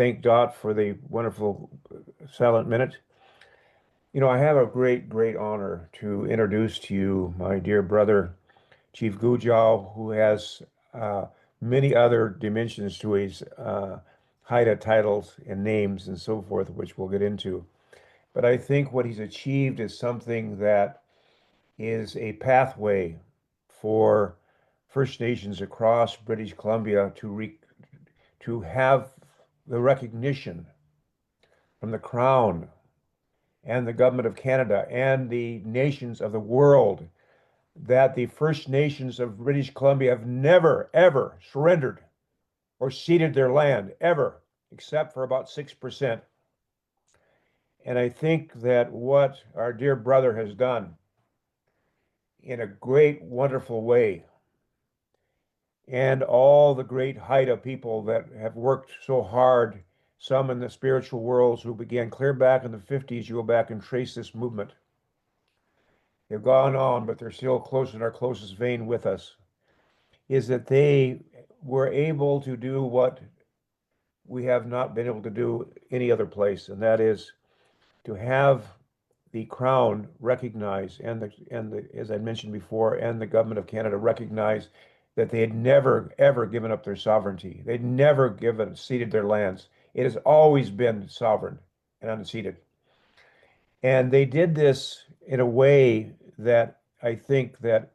thank Dot for the wonderful silent minute. You know, I have a great honor to introduce to you my dear brother, Chief Guujaaw, who has uh, many other dimensions to his Haida titles and names and so forth, which we'll get into. But I think what he's achieved is something that is a pathway for First Nations across British Columbia to have the recognition from the Crown and the Government of Canada and the nations of the world that the First Nations of British Columbia have never, ever surrendered or ceded their land, ever, except for about 6%. And I think that what our dear brother has done in a great, wonderful way, and all the great Haida people that have worked so hard, some in the spiritual worlds who began clear back in the 50s, you go back and trace this movement. They've gone on, but they're still close in our closest vein with us, is that they were able to do what we have not been able to do any other place, and that is to have the Crown recognize and the as I mentioned before, and the Government of Canada recognize that they had never ever given up their sovereignty. They'd never given ceded their lands. It has always been sovereign and unceded. And they did this in a way that I think that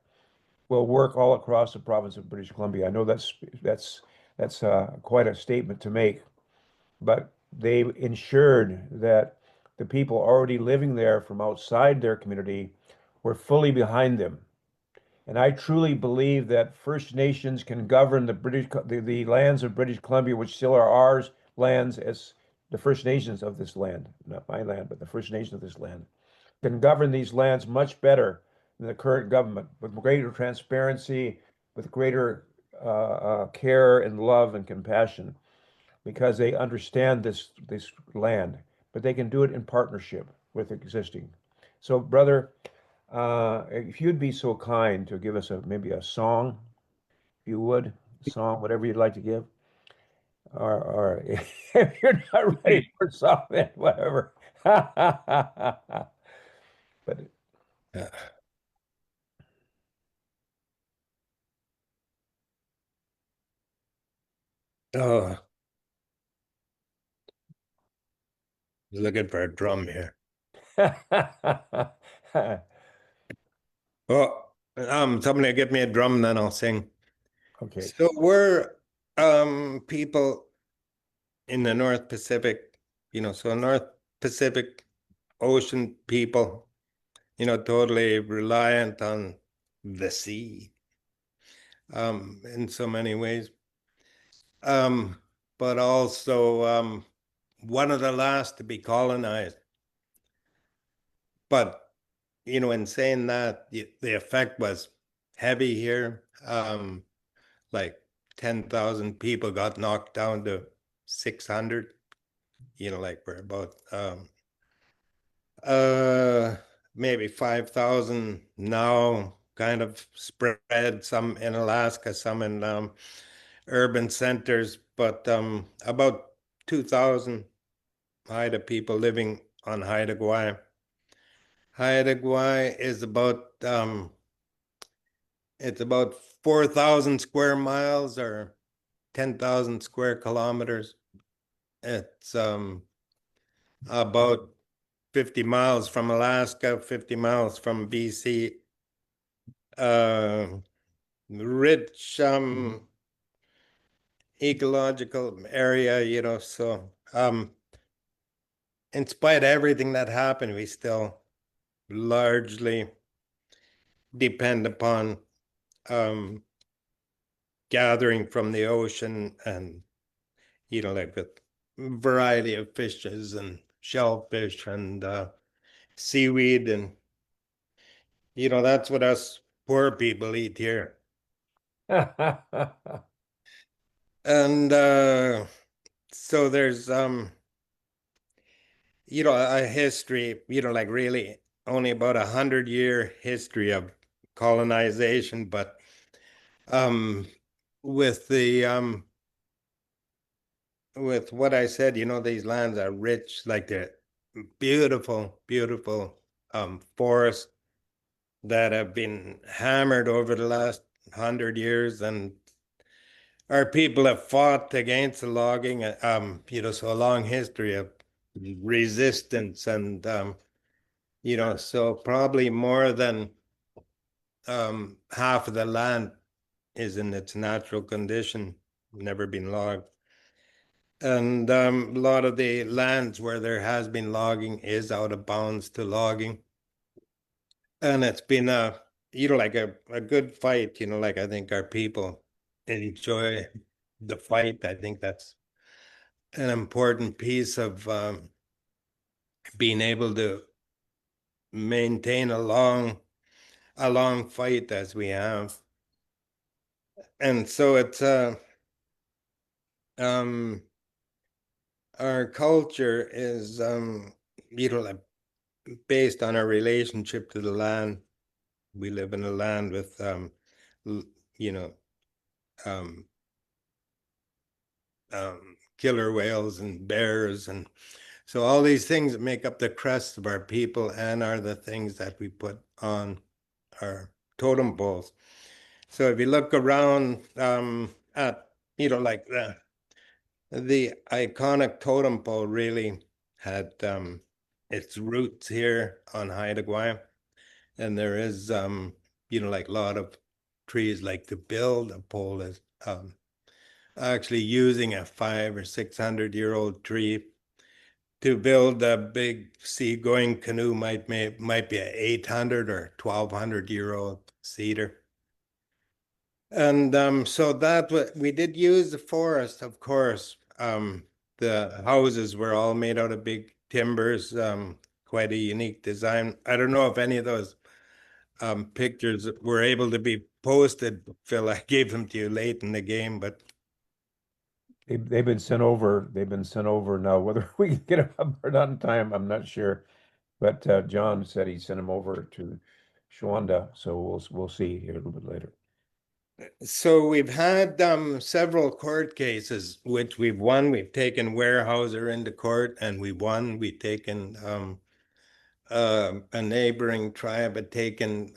will work all across the province of British Columbia. I know that's quite a statement to make, but they ensured that the people already living there from outside their community were fully behind them. And I truly believe that First Nations can govern the lands of British Columbia, which still are ours lands as the First Nations of this land, not my land, but the First Nations of this land, can govern these lands much better than the current government, with greater transparency, with greater care and love and compassion, because they understand this land, but they can do it in partnership with existing. So, brother, if you'd be so kind to give us maybe a song, if you would, song, whatever you'd like to give, or if you're not ready for something, whatever. But Yeah. Oh, looking for a drum here. Oh, somebody give me a drum, then I'll sing. Okay. So we're people in the North Pacific, so North Pacific Ocean people, totally reliant on the sea, in so many ways. Um, but also one of the last to be colonized. But in saying that, the effect was heavy here. Like 10,000 people got knocked down to 600. Like we're about uh maybe 5,000 now, kind of spread, some in Alaska, some in urban centers, but about 2,000 Haida people living on Haida Gwaii. Haida Gwaii is it's about 4,000 square miles or 10,000 square kilometers. It's about 50 miles from Alaska, 50 miles from BC. Rich ecological area, so in spite of everything that happened, we still largely depend upon um, gathering from the ocean, and like with variety of fishes and shellfish and seaweed, and that's what us poor people eat here. And so there's a history, like really only about 100-year history of colonization, but with the with what I said, these lands are rich, like they're beautiful, beautiful forests that have been hammered over the last 100 years, and our people have fought against the logging, so a long history of resistance, and so probably more than half of the land is in its natural condition, never been logged. And a lot of the lands where there has been logging is out of bounds to logging. And it's been like a good fight, like I think our people enjoy the fight. I think that's an important piece of being able to maintain a long fight as we have. And so it's um our culture is like based on our relationship to the land. We live in a land with you know um killer whales and bears, and so all these things that make up the crust of our people and are the things that we put on our totem poles. So if you look around at like the iconic totem pole really had its roots here on Haida Gwaii, and there is like a lot of trees, like to build a pole is actually using a 500 or 600 year old tree. To build a big seagoing canoe might be an 800 or 1200-year-old cedar. And so that we did use the forest, of course. The houses were all made out of big timbers, quite a unique design. I don't know if any of those pictures were able to be posted, Phil. I gave them to you late in the game, but They've been sent over. They've been sent over now. Whether we can get them up or not in time, I'm not sure. But John said he sent them over to Shwanda, so we'll see here a little bit later. so we've had several court cases which we've won. We've taken Weyerhaeuser into court and we won. We've taken a neighboring tribe had taken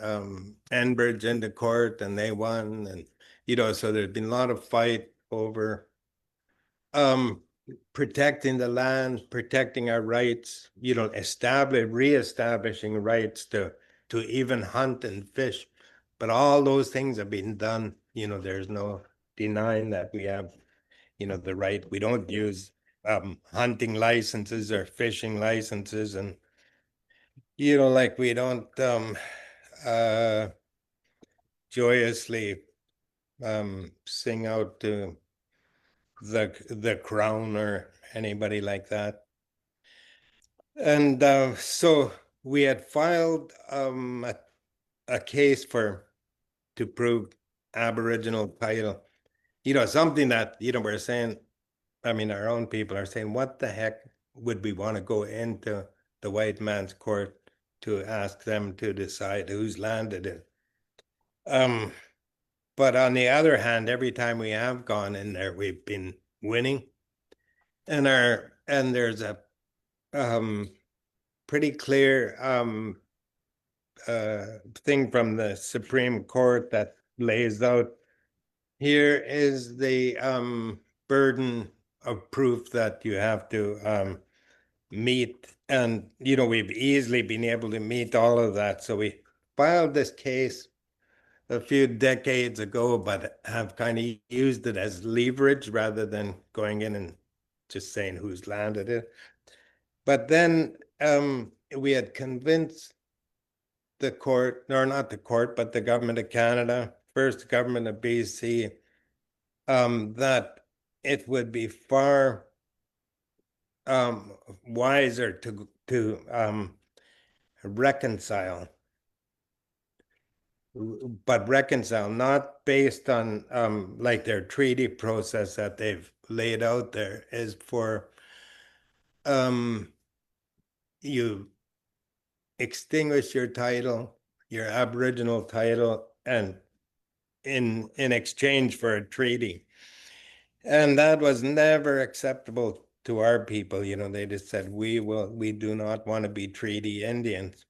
Enbridge into court and they won. And so there's been a lot of fight over um protecting the land, protecting our rights, reestablishing rights to even hunt and fish. But all those things have been done. There's no denying that we have, the right. We don't use hunting licenses or fishing licenses, and like we don't uh joyously sing out to the crown or anybody like that. And so we had filed a case to prove Aboriginal title. Something that we're saying. I mean, our own people are saying, what the heck would we want to go into the white man's court to ask them to decide whose land it is? But on the other hand, every time we have gone in there, we've been winning, and there's a pretty clear thing from the Supreme Court that lays out here is the burden of proof that you have to meet, and we've easily been able to meet all of that. So we filed this case a few decades ago, but have kind of used it as leverage rather than going in and just saying whose land it is. But then we had convinced the court, or not the court, but the government of Canada, first the government of BC, that it would be far wiser to reconcile, but reconcile not based on like their treaty process that they've laid out there, is for you extinguish your title, your Aboriginal title, and in exchange for a treaty. And that was never acceptable to our people. They just said, we do not want to be treaty Indians,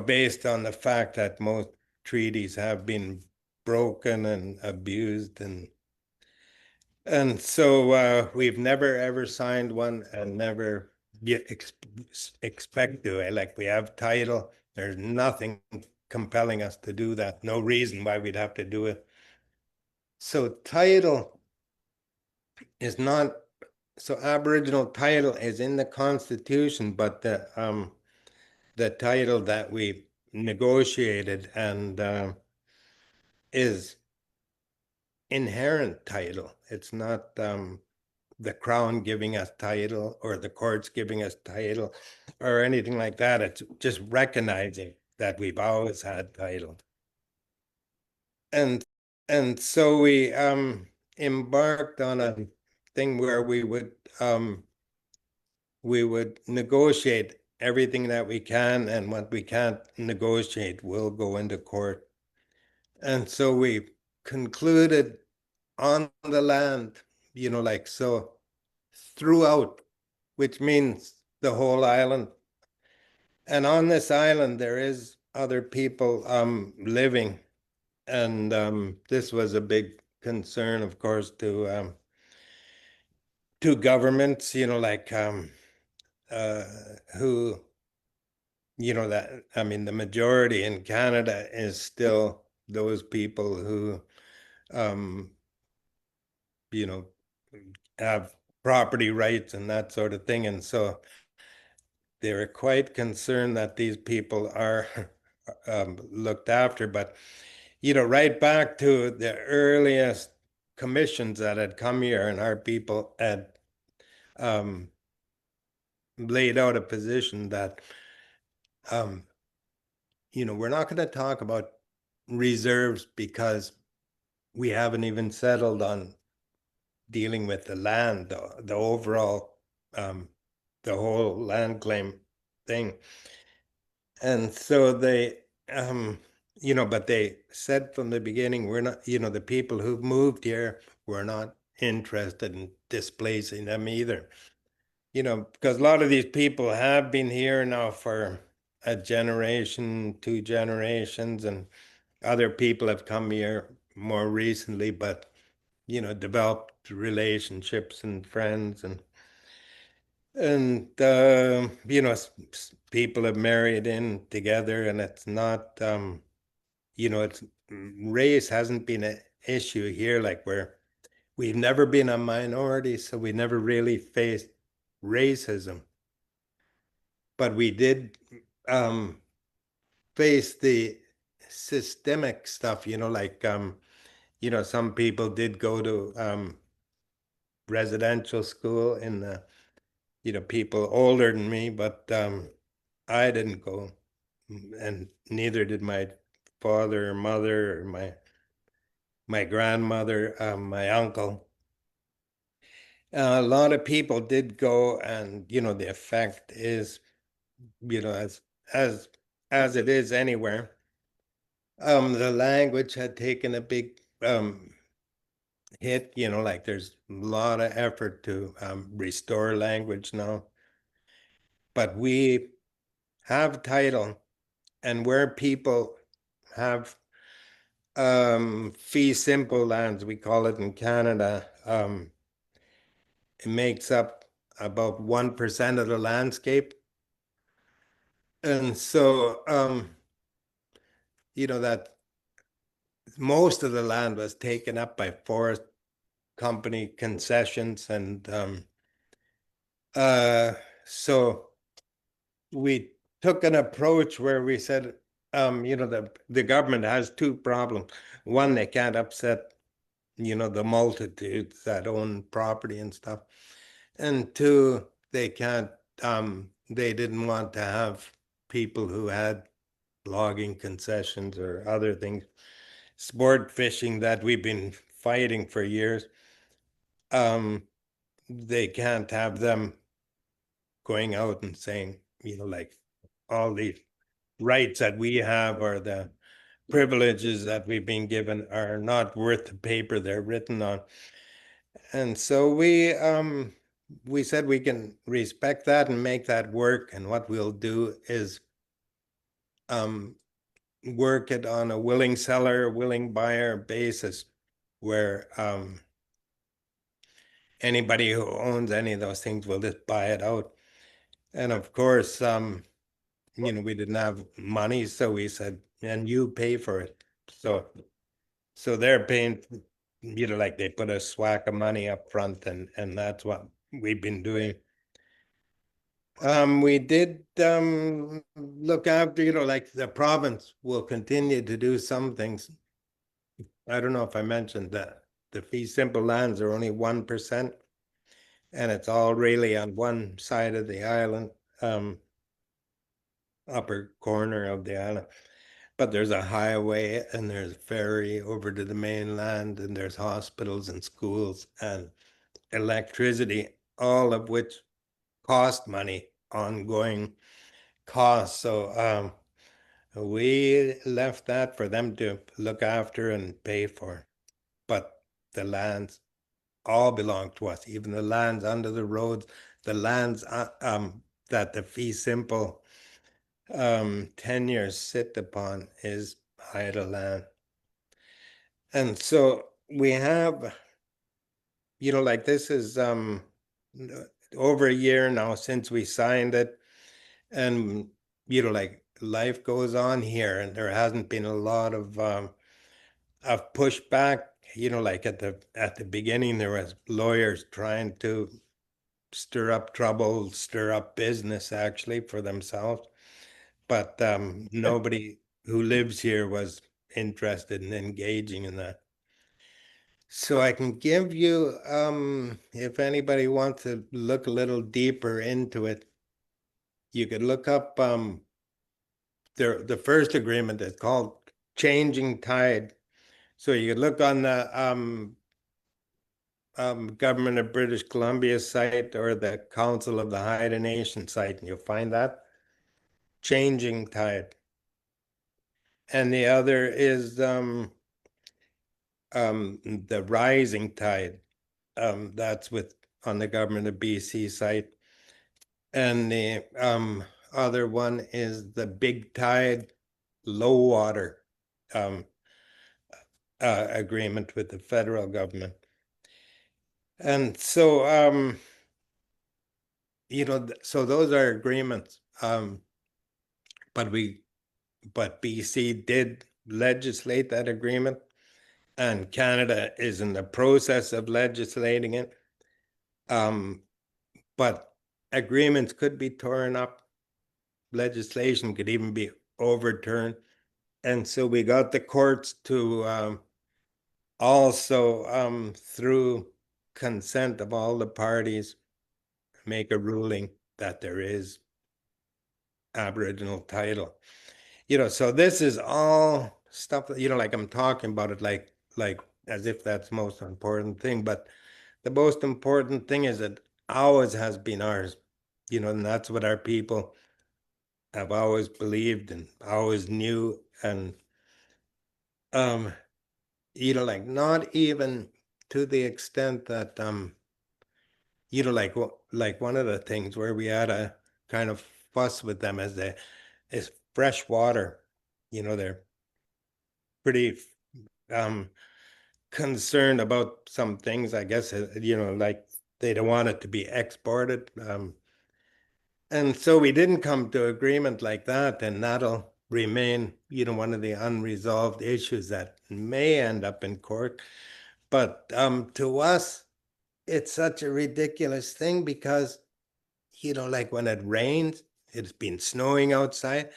based on the fact that most treaties have been broken and abused. And so we've never ever signed one and never expect to. Like, we have title. There's nothing compelling us to do that. No reason why we'd have to do it. So title is not, so Aboriginal title is in the Constitution, but the title that we negotiated and is inherent title. It's not the Crown giving us title or the courts giving us title or anything like that. It's just recognizing that we've always had title. And so we embarked on a thing where we would negotiate everything that we can, and what we can't negotiate will go into court. And so we concluded on the land, like so, throughout, which means the whole island. And on this island, there is other people living. And this was a big concern, of course, to governments, like uh, who, that, I mean, the majority in Canada is still those people who, um, you know, have property rights and that sort of thing. And so they were quite concerned that these people are looked after. But, right back to the earliest commissions that had come here, and our people had um, laid out a position that, we're not going to talk about reserves because we haven't even settled on dealing with the land, the overall, the whole land claim thing. And so they, but they said from the beginning, we're not, the people who've moved here, we're not interested in displacing them either. Because a lot of these people have been here now for a generation, 2 generations, and other people have come here more recently, but, developed relationships and friends, and people have married in together, and it's not, it's race hasn't been an issue here. Like, we've never been a minority, so we never really faced racism. But we did face the systemic stuff, like some people did go to residential school in the, people older than me, but I didn't go, and neither did my father or mother or my grandmother, my uncle. A lot of people did go, and the effect is, as as it is anywhere. The language had taken a big hit, like there's a lot of effort to restore language now. But we have title, and where people have fee simple lands, we call it in Canada, it makes up about 1% of the landscape. And so, that most of the land was taken up by forest company concessions. And so we took an approach where we said, the government has two problems. One, they can't upset, the multitudes that own property and stuff. And two, they can't, they didn't want to have people who had logging concessions or other things, sport fishing that we've been fighting for years. They can't have them going out and saying, like, all these rights that we have or the privileges that we've been given are not worth the paper they're written on. And so we said we can respect that and make that work. And what we'll do is work it on a willing seller, willing buyer basis, where anybody who owns any of those things will just buy it out. And of course, we didn't have money, so we said, and you pay for it. So they're paying, like they put a swag of money up front, and that's what we've been doing. We did look after, like the province will continue to do some things. I don't know if I mentioned that the fee simple lands are only 1%, and it's all really on one side of the island, upper corner of the island. But there's a highway and there's a ferry over to the mainland, and there's hospitals and schools and electricity, all of which cost money, ongoing costs. So we left that for them to look after and pay for. But the lands all belong to us, even the lands under the roads, the lands that the fee simple tenures sit upon is Haida land. And so we have, like this is over a year now since we signed it. And, like life goes on here, and there hasn't been a lot of pushback. Like at the beginning, there was lawyers trying to stir up trouble, stir up business actually for themselves. But nobody who lives here was interested in engaging in that. So I can give you, if anybody wants to look a little deeper into it, you could look up the first agreement is called Changing Tide. So you could look on the Government of British Columbia site or the Council of the Haida Nation site, and you'll find that Changing Tide. And the other is the Rising Tide. That's on the Government of BC site. And the other one is the Big Tide Low Water agreement with the federal government. And so so those are agreements. But BC did legislate that agreement, and Canada is in the process of legislating it. But agreements could be torn up. Legislation could even be overturned. And so we got the courts to also, through consent of all the parties, make a ruling that there is Aboriginal title. So this is all stuff that, like I'm talking about it like as if that's the most important thing. But the most important thing is that ours has been ours, and that's what our people have always believed and always knew. And like not even to the extent that like one of the things where we had a kind of fuss with them is fresh water. They're pretty concerned about some things, I guess, like they don't want it to be exported. And so we didn't come to agreement like that, and that'll remain, one of the unresolved issues that may end up in court. But to us, it's such a ridiculous thing because, like when it rains, it's been snowing outside,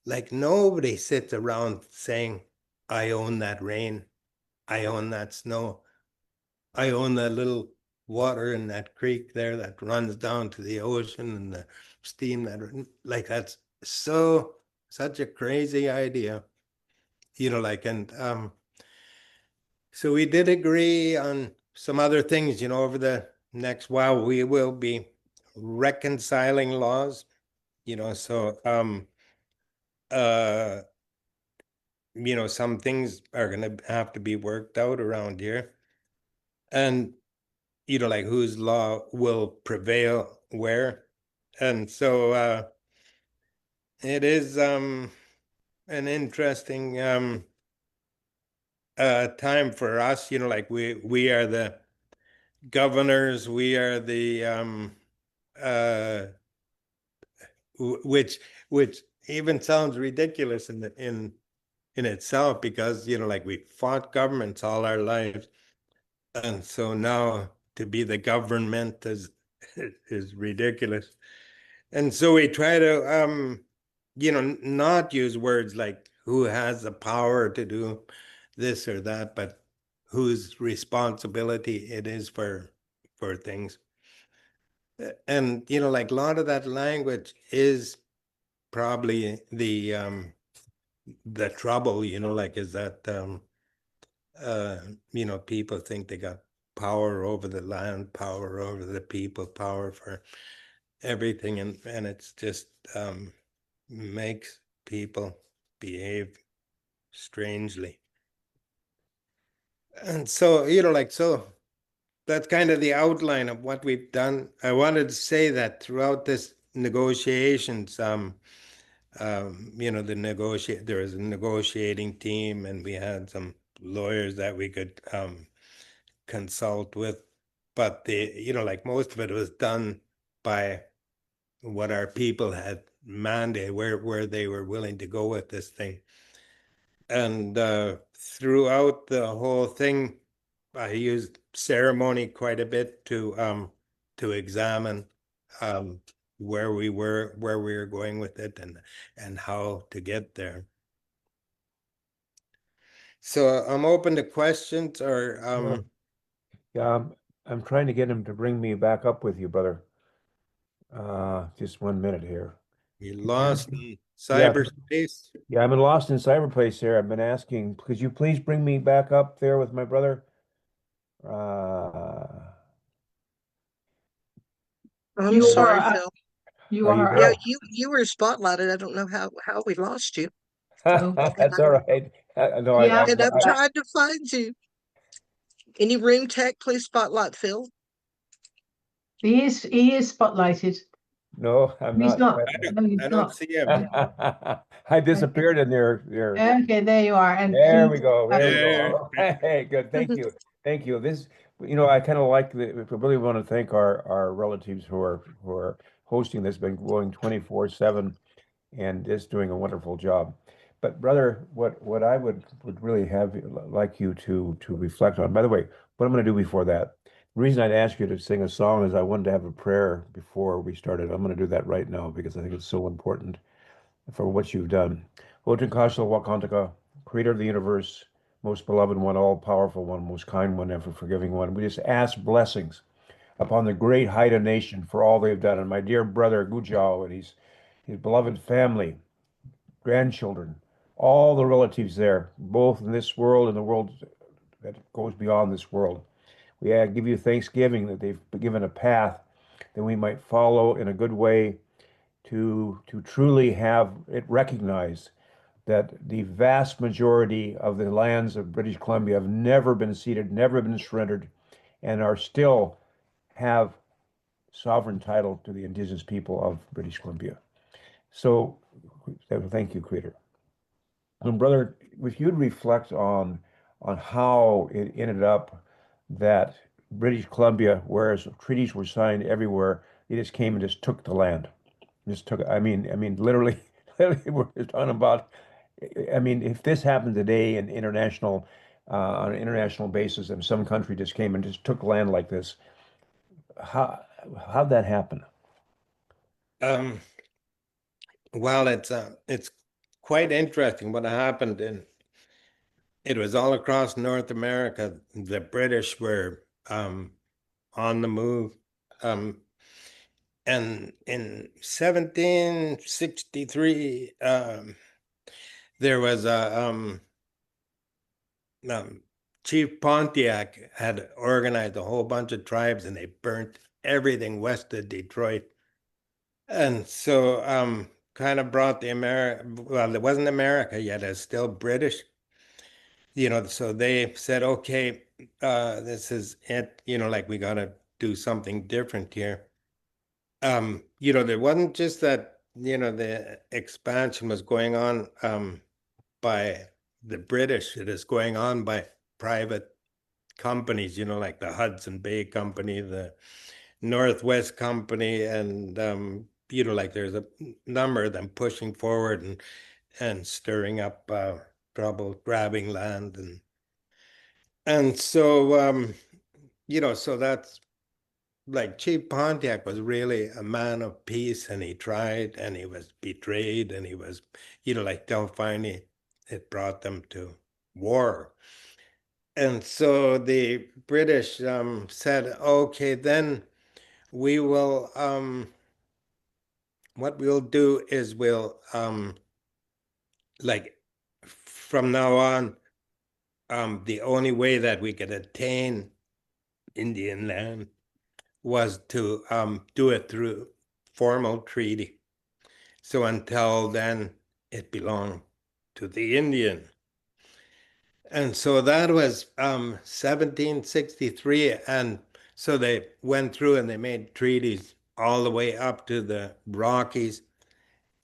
like nobody sits around saying, I own that rain, I own that snow, I own that little water in that creek there that runs down to the ocean, and the steam like that's such a crazy idea, like. And so we did agree on some other things, over the next while. We will be reconciling laws, so uh some things are going to have to be worked out around here. And like whose law will prevail where. And so it is an interesting time for us, like we are the governors, we are the uh which even sounds ridiculous in itself, because like we fought governments all our lives, and so now to be the government is ridiculous. And so we try to not use words like who has the power to do this or that, but whose responsibility it is for things. And like a lot of that language is probably the trouble, like is that uh people think they got power over the land, power over the people, power for everything, and it's just makes people behave strangely. And so so that's kind of the outline of what we've done. I wanted to say that throughout this negotiations, there was a negotiating team, and we had some lawyers that we could consult with, but like most of it was done by what our people had mandated, where they were willing to go with this thing. And throughout the whole thing, I used ceremony quite a bit to examine um, where we were going with it, and how to get there. So I'm open to questions, or Yeah, I'm trying to get him to bring me back up with you, brother. Just 1 minute here. you lost in Yeah, cyberspace. yeah, I'm in lost in cyberplace here. I've been asking, could you please bring me back up there with my brother? Uh, I'm You sorry, are, Phil. you are you are, Yeah, there? you were spotlighted. I don't know how we lost you. That's all right. No, Yeah. And I'm I trying to find you. Any room tech, please spotlight Phil. he is spotlighted. no, I'm He's not. not. No, he's I don't not. see him. I disappeared in there. Okay, there you are. And There we please, go. There we go. There. All right. Hey, good. Thank you. Thank you. This, I kind of like the, we really want to thank our relatives who are hosting this, been going 24/7 and just doing a wonderful job. But brother, what I would really like you to reflect on. By the way, what I'm going to do before that, the reason I'd ask you to sing a song is I wanted to have a prayer before we started. I'm going to do that right now because I think it's so important for what you've done. Otinkashla Wakantaka, creator of the universe, most beloved one, all powerful one, most kind one, ever forgiving one. We just ask blessings upon the great Haida nation for all they've done. And my dear brother Guujaaw and his beloved family, grandchildren, all the relatives there, both in this world and the world that goes beyond this world. We give you thanksgiving that they've been given a path that we might follow in a good way to truly have it recognized that the vast majority of the lands of British Columbia have never been ceded, never been surrendered, and are still have sovereign title to the Indigenous people of British Columbia. So, thank you, Creator. And brother, if you'd reflect on how it ended up that British Columbia, whereas treaties were signed everywhere, they just came and just took the land. Just took, I mean, literally, literally, we're talking about. I mean, if this happened today in international, on an international basis, and some country just came and just took land like this, how how'd that happen? Um, well, it's quite interesting what happened, and it was all across North America. The British were on the move. And in 1763, there was a Chief Pontiac had organized a whole bunch of tribes, and they burnt everything west of Detroit. And so kind of brought well, it wasn't America yet, it's still British. so they said, okay, this is it, like we got to do something different here. There wasn't just that, the expansion was going on by the British. It is going on by private companies, like the Hudson Bay Company, the Northwest Company, and like there's a number of them pushing forward and stirring up trouble, grabbing land, and so so that's like Chief Pontiac was really a man of peace, and he tried, and he was betrayed, and he was, like till finally it brought them to war. And so the British said, okay, then we will, what we'll do is we'll, like, from now on, the only way that we could attain Indian land was to do it through formal treaty. So until then, it belonged to the Indian. And so that was 1763. And so they went through and they made treaties all the way up to the Rockies.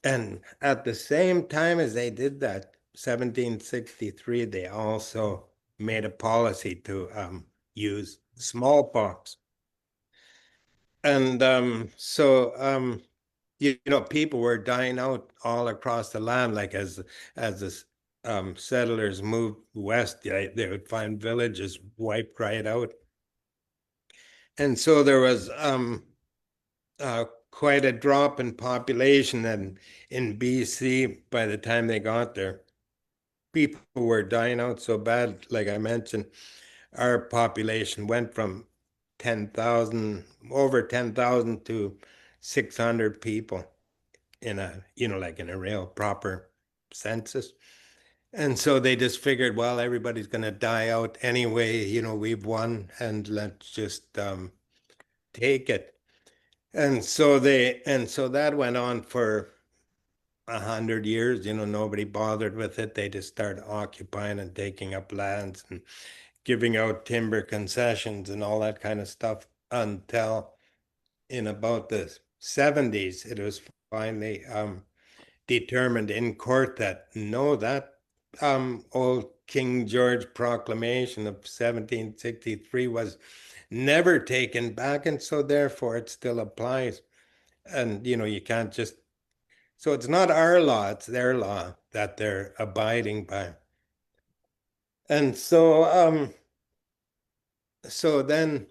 And at the same time as they did that, 1763, they also made a policy to use smallpox. And people were dying out all across the land, like as the settlers moved west, they would find villages wiped right out. And so there was quite a drop in population, and in BC, by the time they got there, people were dying out so bad. Like I mentioned, our population went from 10,000, over 10,000 to 600 people in a, like in a real proper census. And so they just figured, well, everybody's going to die out anyway, we've won, and let's just take it. And so that went on for 100 years. Nobody bothered with it. They just started occupying and taking up lands and giving out timber concessions and all that kind of stuff, until in about the 70s, it was finally determined in court that no, that old King George Proclamation of 1763 was never taken back, and so therefore it still applies. And you can't just, so it's not our law, it's their law that they're abiding by. And so then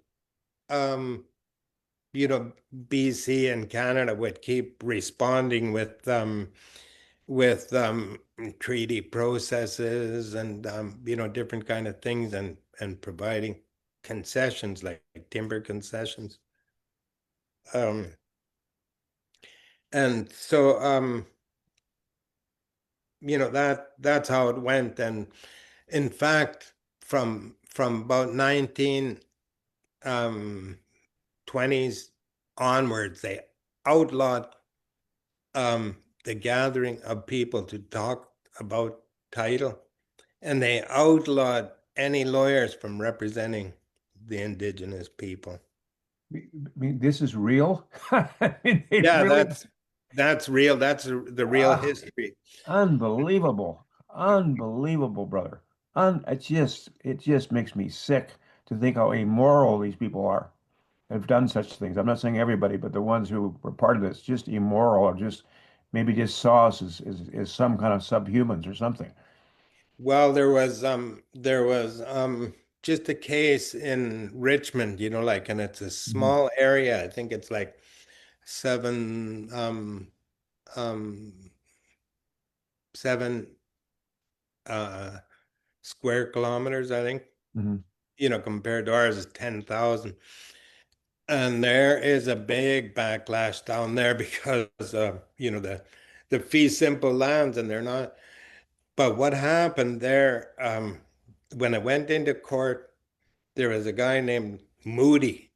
BC and Canada would keep responding with treaty processes and different kind of things, and providing concessions like timber concessions. And so that's how it went. And in fact, from about 1920s onwards, they outlawed the gathering of people to talk about title, and they outlawed any lawyers from representing the Indigenous people. I mean, this is real. I mean, Yeah, really, that's real. That's the real history. unbelievable, unbelievable, brother. It just makes me sick to think how immoral these people are that have done such things. I'm not saying everybody, but the ones who were part of this, just immoral, or just maybe just saw us as some kind of subhumans or something. Well, there was just a case in Richmond, like, and it's a Mhm. small area. I think it's like seven um 7 square kilometers, I think, Mhm. compared to ours is 10,000. And there is a big backlash down there because the fee simple lands, and they're not. But what happened there, when it went into court, there was a guy named Moody,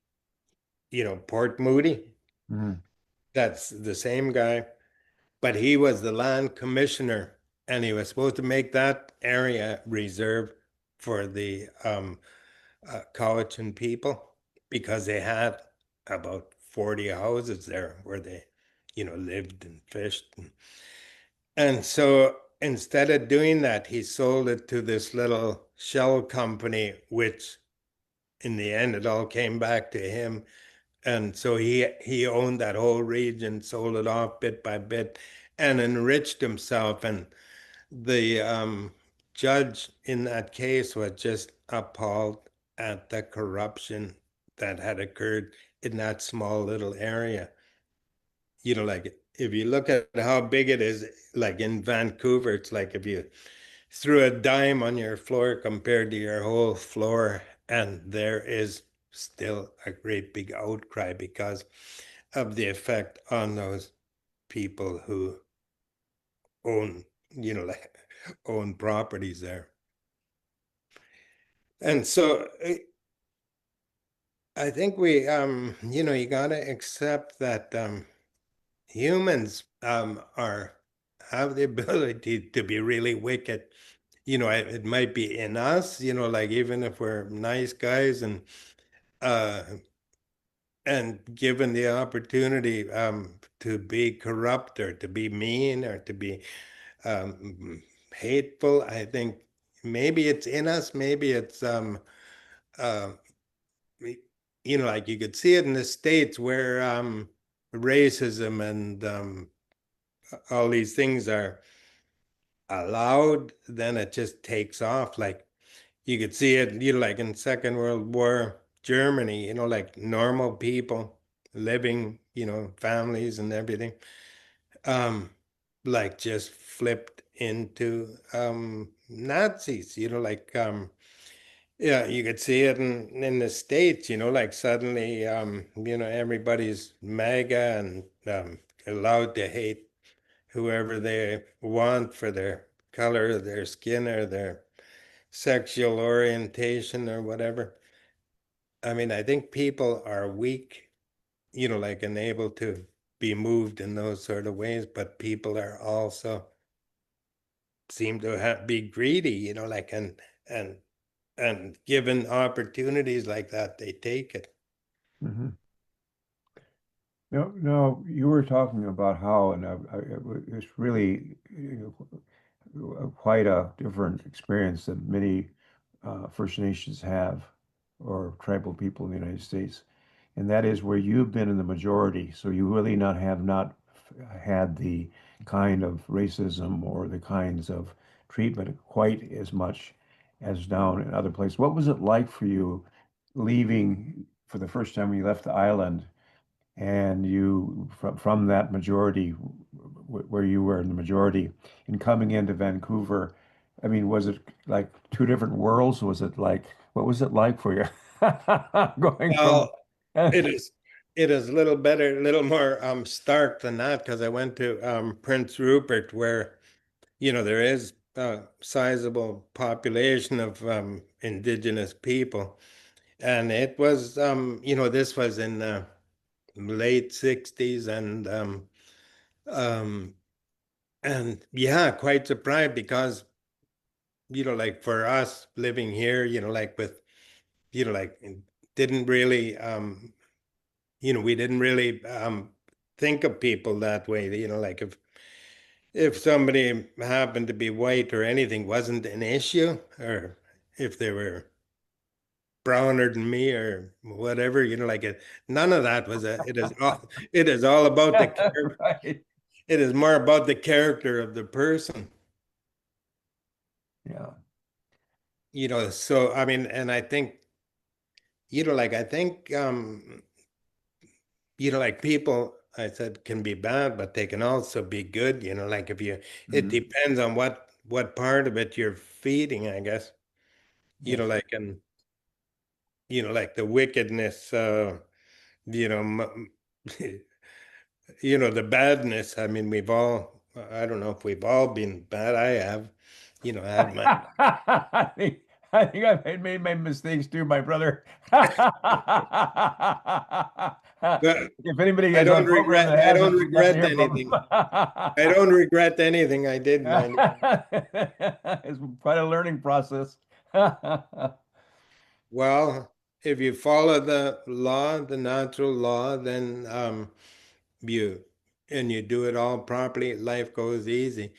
Port Moody. Mhm. That's the same guy, but he was the land commissioner, and he was supposed to make that area reserve for the Cowichan people, because they had about 40 houses there where they, lived and fished. And so instead of doing that, he sold it to this little shell company, which in the end, it all came back to him. And so he owned that whole region, sold it off bit by bit, and enriched himself. And the judge in that case was just appalled at the corruption that had occurred in that small little area. Like if you look at how big it is, like in Vancouver, it's like if you threw a dime on your floor compared to your whole floor, and there is still a great big outcry because of the effect on those people who own, like own properties there. And so I think we, you got to accept that humans have the ability to be really wicked. It might be in us, like even if we're nice guys and given the opportunity to be corrupt or to be mean or to be hateful, I think maybe it's in us, maybe it's like you could see it in the States where racism and all these things are allowed, then it just takes off. Like you could see it, like in Second World War Germany, like normal people living, families and everything, like just flipped into Nazis, like yeah, you could see it in the States, like suddenly everybody's MAGA and allowed to hate whoever they want for their color of their skin or their sexual orientation or whatever. I mean, I think people are weak, like unable to be moved in those sort of ways, but people are also seem to be greedy, like and given opportunities like that, they take it. Mm-hmm. No, you were talking about how, and it's really quite a different experience that many First Nations have, or tribal people in the United States, and that is where you've been in the majority. So you really have not had the kind of racism or the kinds of treatment quite as much as down in other places. What was it like for you leaving for the first time when you left the island? And you from that majority where you were in the majority and coming into Vancouver, I mean, was it like two different worlds? Was it like, what was it like for you going from? Well, it is a little better, a little more stark than that, because I went to Prince Rupert, where there is a sizable population of Indigenous people, and it was this was in the late 60s, and yeah, quite surprised because like for us living here, like with like didn't really we didn't really think of people that way, like if somebody happened to be white or anything wasn't an issue, or if they were browner than me or whatever, like none of that was it is all about the character. Right. It is more about the character of the person. Yeah. So I mean, and I think like I think like people, I said, can be bad, but they can also be good, like if you it depends on what part of it you're feeding, I guess. Yes. Like and like the wickedness, you know the badness. I mean, I don't know if we've all been bad. I have, had my I think I've made my mistakes too, my brother. but If anybody I is on don't program regret that I don't hasn't, we'd love to regret hear from anything. them. I don't regret anything I did, man. It's quite a learning process. Well, if you follow the law, the natural law, then you do it all properly, life goes easy.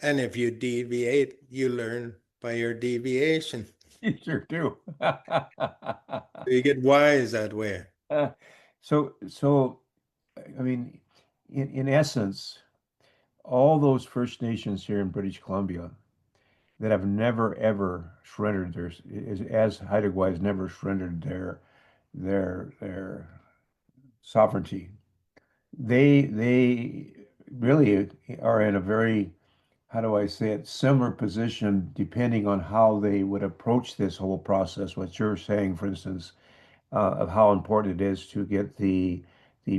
And if you deviate, you learn by your deviation. You sure do. You get wise that way. So, I mean, in essence, all those First Nations here in British Columbia that have never ever surrendered their, as Haida Gwaii has never surrendered their sovereignty. They really are in a very, how do I say it, similar position depending on how they would approach this whole process. What you're saying, for instance, of how important it is to get the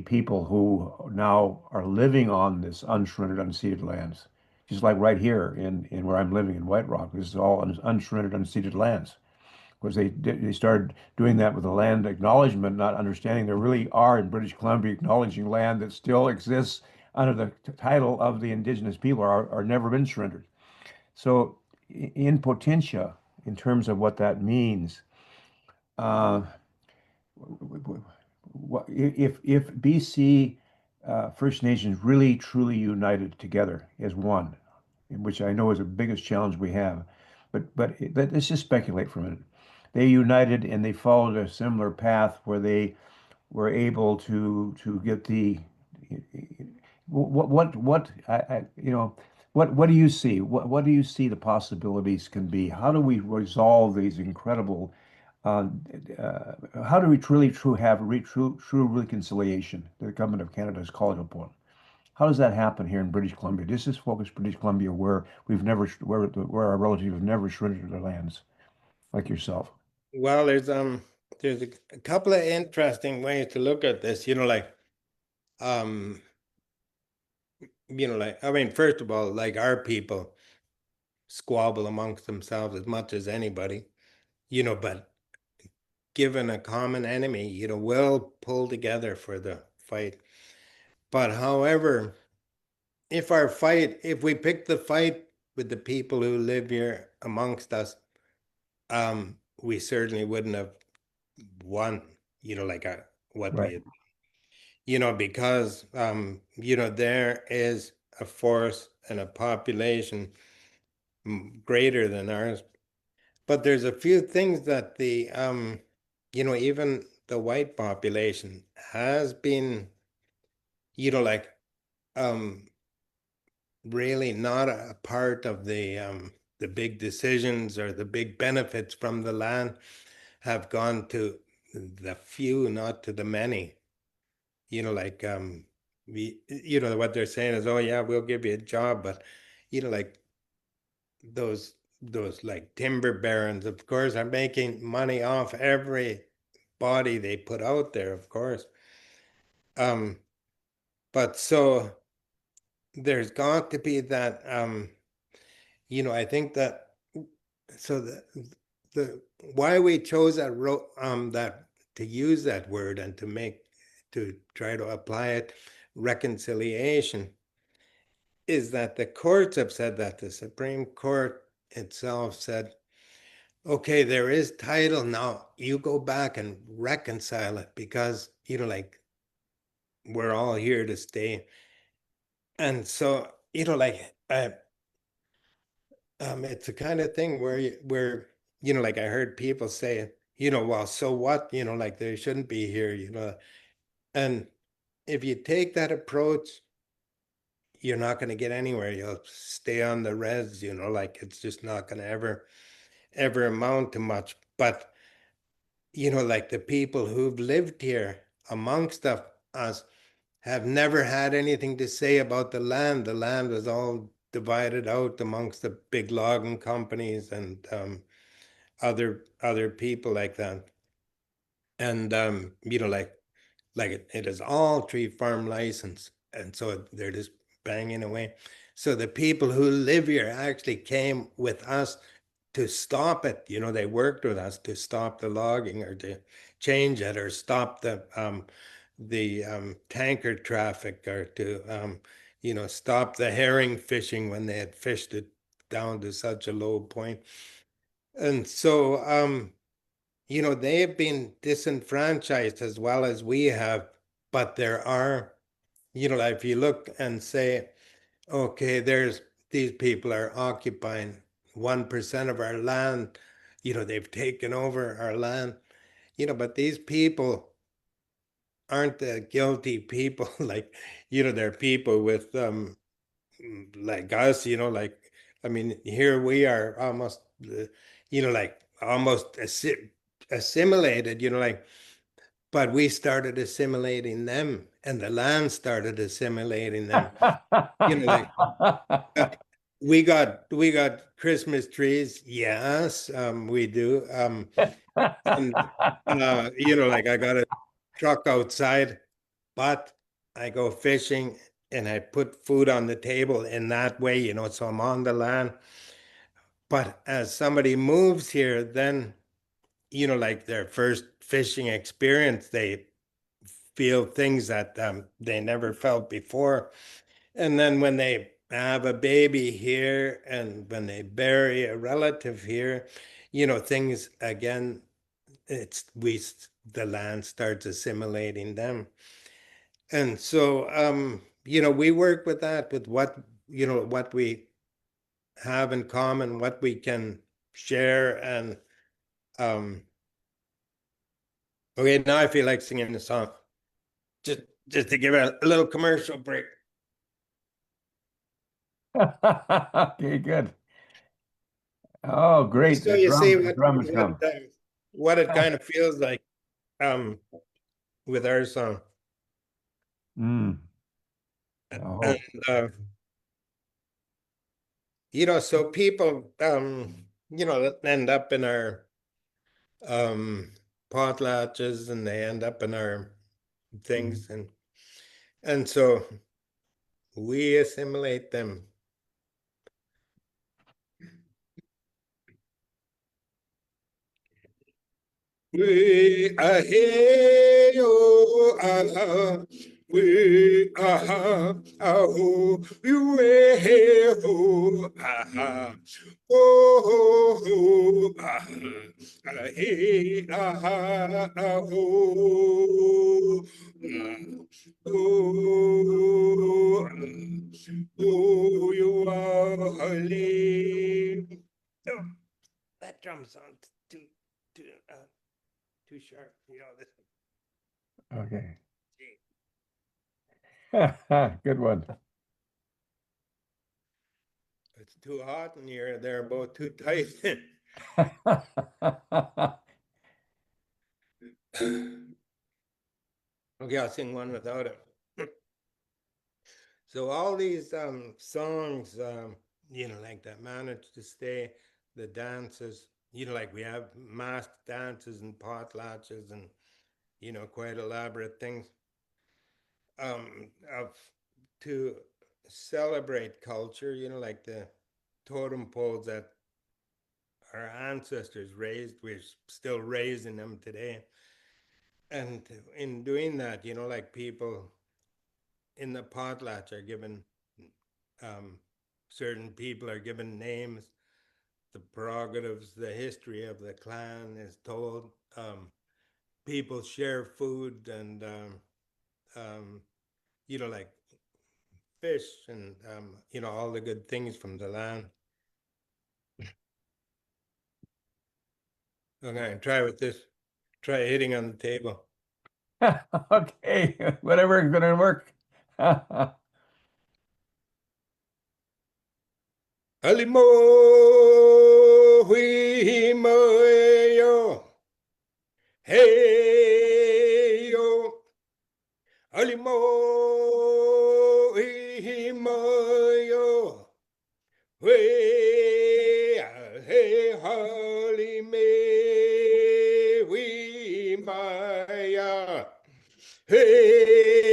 people who now are living on this unsurrendered, unceded lands. Just like right here in where I'm living in White Rock, this is all unsurrendered, unceded lands. Because they started doing that with the land acknowledgement, not understanding there really are in British Columbia acknowledging land that still exists under the title of the Indigenous people are never been surrendered. So in potentia, in terms of what that means, uh, if BC First Nations really truly united together as one, which I know is the biggest challenge we have, but let's just speculate for a minute. They united and they followed a similar path where they were able to get the what you know what do you see? What do you see the possibilities can be? How do we resolve these incredible uh, how do we truly have true reconciliation that the government of Canada is calling upon? How does that happen here in British Columbia? This is focused British Columbia where where our relatives have never surrendered their lands, like yourself. Well, there's a couple of interesting ways to look at this. Um, I mean, first of all, like our people squabble amongst themselves as much as anybody, but given a common enemy, we'll pull together for the fight. But however, if we pick the fight with the people who live here amongst us, we certainly wouldn't have won, like what Right. because there is a force and a population greater than ours. But there's a few things that even the white population has been, like um really not a part of the big decisions or the big benefits from the land have gone to the few, not to the many. Like what they're saying is, oh yeah, we'll give you a job, but like those like timber barons, of course, are making money off every body they put out there, of course. But so there's got to be that I think that so the why we chose that to use that word and to try to apply it, reconciliation, is that the courts have said that the Supreme Court itself said, okay, there is title now. You go back and reconcile it because like we're all here to stay. And so it's a kind of thing where like I heard people say, well, so what, like they shouldn't be here, and if you take that approach, you're not going to get anywhere. You'll stay on the res, like it's just not going to ever amount to much. But like the people who've lived here amongst us have never had anything to say about the land. The land was all divided out amongst the big logging companies and other people like that. And like it is all tree farm license, and so they're just banging away. So the people who live here actually came with us to stop it. They worked with us to stop the logging or to change it or stop the tanker traffic or to stop the herring fishing when they had fished it down to such a low point. And so, they've been disenfranchised as well as we have, but there are, like if you look and say, okay, these people are occupying 1% of our land, they've taken over our land, but these people aren't the guilty people. Like, they're people with like us, like, I mean, here we are almost like almost assimilated, like, but we started assimilating them and the land started assimilating them. Like we got Christmas trees, yes, we do, and like I got a truck outside, but I go fishing and I put food on the table in that way, so I'm on the land. But as somebody moves here, then, like their first fishing experience, they feel things that they never felt before. And then when they have a baby here and when they bury a relative here, things again, the land starts assimilating them. And so, we work with that, with what we have in common, what we can share. And okay, now I feel like singing the song. Just to give a little commercial break. Okay, good. Oh, great. So you see The drum has come. what it kind of feels like with our song. Mm. Oh. And so people that end up in our potlatches and they end up in our things, and so we assimilate them. We are here, yo, we are oh, you here, oh, oh, hey, oh, you are holy. Oh, that drum sounds too sharp. This. Okay. Good one. It's too hot in here. They're both too tight. Okay, I'll sing one without it. So all these songs, like that manage to stay, the dances, like we have masked dances and potlatches and, quite elaborate things of to celebrate culture, like the totem poles that our ancestors raised, we're still raising them today. And in doing that, like people in the potlatch are given, certain people are given names, the prerogatives, the history of the clan is told. People share food and, like fish and, all the good things from the land. Okay, try with this. Try hitting on the table. Okay, whatever is going to work. Alimo hui yo, hey yo, alimo hui yo, hey halime hui maya, hey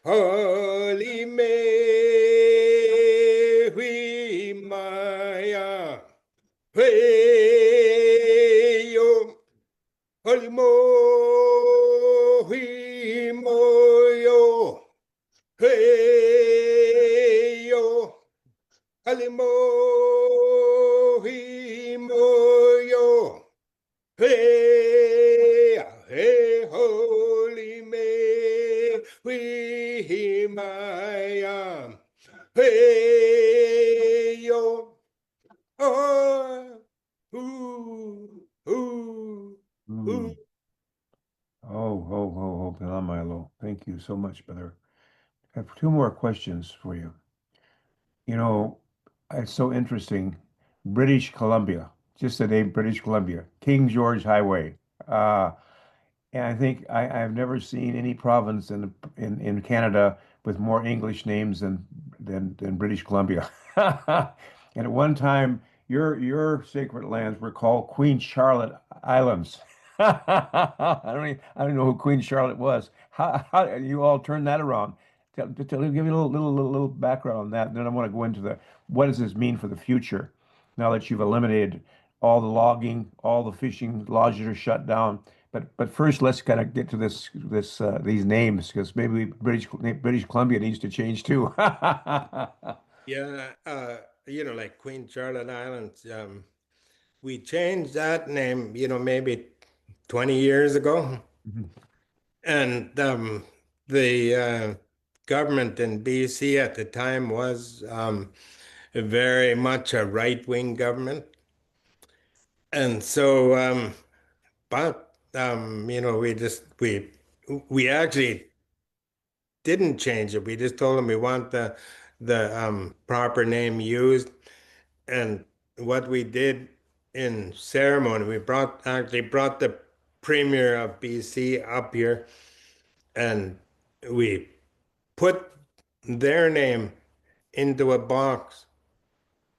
halime hui maya. Hey yo, holimo, himo yo. we maya, hey yo, oh, ooh, ooh, ooh. Oh, Milo. Thank you so much, brother. I have two more questions for you. You know, it's so interesting. British Columbia, just the name British Columbia, King George Highway. Uh, and I think I've never seen any province in Canada with more English names than British Columbia. And at one time, your sacred lands were called Queen Charlotte Islands. I don't know who Queen Charlotte was. How you all turned that around? Give me a little background on that. And then I want to go into what does this mean for the future now that you've eliminated all the logging, all the fishing lodges are shut down. But first, let's kind of get to these names because maybe British Columbia needs to change too. Yeah, like Queen Charlotte Islands. We changed that name, maybe 20 years ago. Mhm. And the government in BC at the time was very much a right-wing government. And so, we actually didn't change it. We just told them we want the proper name used. And what we did in ceremony, we actually brought the premier of BC up here, and we put their name into a box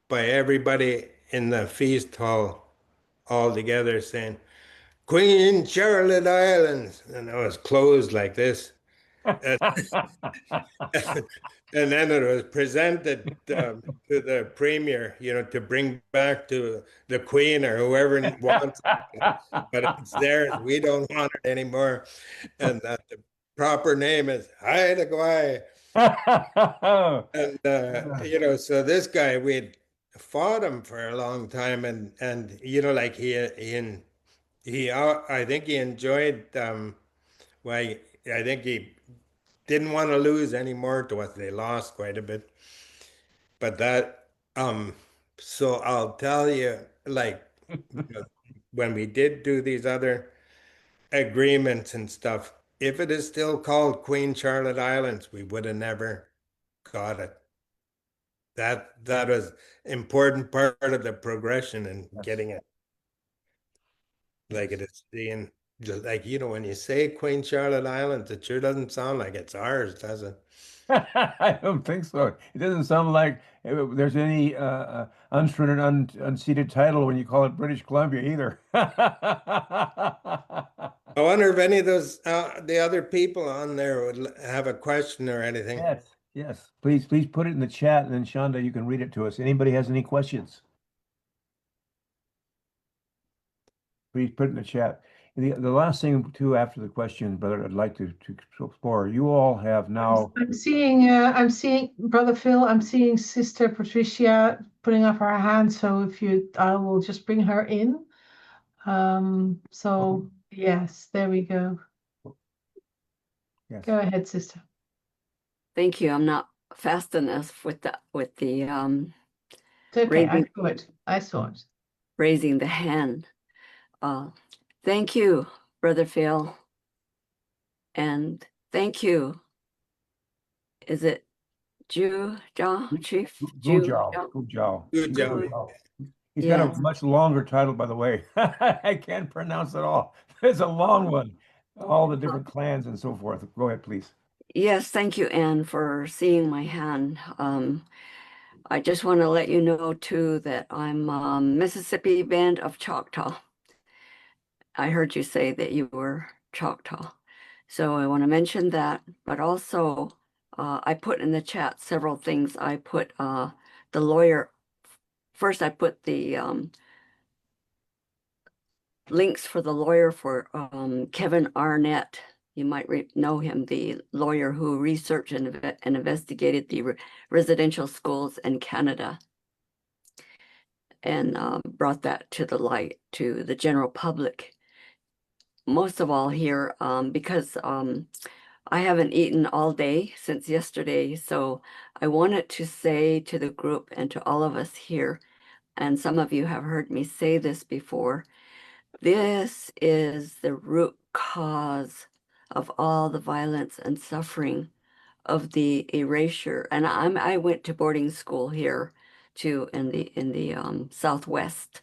by everybody in the feast hall all together saying, Queen Charlotte Islands. And it was closed like this. And, and then it was presented to the premier, to bring back to the queen or whoever wants it. But it's theirs. We don't want it anymore. And that the proper name is Haida Gwaii. And so this guy, we'd fought him for a long time, and like I think he enjoyed well, I think he didn't want to lose any more to us. They lost quite a bit. But so I'll tell you, like, when we did do these other agreements and stuff, if it is still called Queen Charlotte Islands, we would have never got it. That was important part of the progression and getting it like it is being just like when you say Queen Charlotte Islands, it sure doesn't sound like it's ours, does it? I don't think so. It doesn't sound like there's any unceded title when you call it British Columbia either. I wonder if any of those the other people on there would have a question or anything. Yes. Please put it in the chat, and then Shonda, you can read it to us. Anybody has any questions? Please put it in the chat. The last thing too, after the question, brother, I'd like to explore. You all have now. I'm seeing Brother Phil, I'm seeing Sister Patricia putting up her hand. So I will just bring her in. So yes, there we go. Yes. Go ahead, Sister. Thank you. I'm not fast enough with the It's okay, I raising, saw it. raising the hand. Thank you, Brother Phil. And thank you. Is it Guujaaw, Chief? Guujaaw. Guujaaw. He's got a much longer title, by the way. I can't pronounce it all. It's a long one. All the different clans and so forth. Go ahead, please. Yes, thank you, Anne, for seeing my hand. I just want to let you know, too, that I'm Mississippi Band of Choctaw. I heard you say that you were Choctaw. So I want to mention that, but also I put in the chat several things. I put the lawyer, first I put the links for the lawyer for Kevin Arnett. You might know him, the lawyer who researched and investigated the residential schools in Canada and brought that to the light to the general public. Most of all here, because I haven't eaten all day since yesterday, so I wanted to say to the group and to all of us here, and some of you have heard me say this before, this is the root cause of all the violence and suffering of the erasure. And I went to boarding school here too in the Southwest.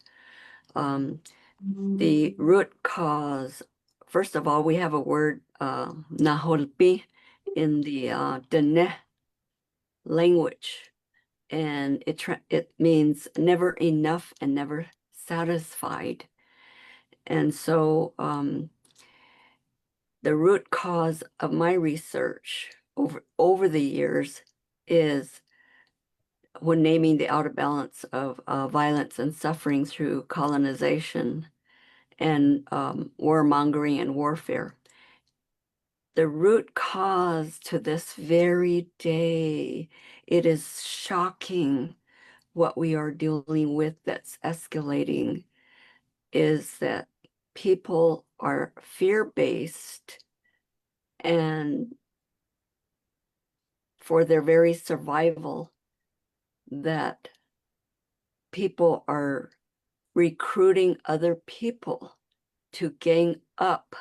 The root cause, first of all, we have a word, naholpi, in the Dene language, and it means never enough and never satisfied. And so the root cause of my research over the years is when naming the outer balance of violence and suffering through colonization and warmongering and warfare. The root cause to this very day, it is shocking what we are dealing with that's escalating, is that people are fear-based, and for their very survival, that people are recruiting other people to gang up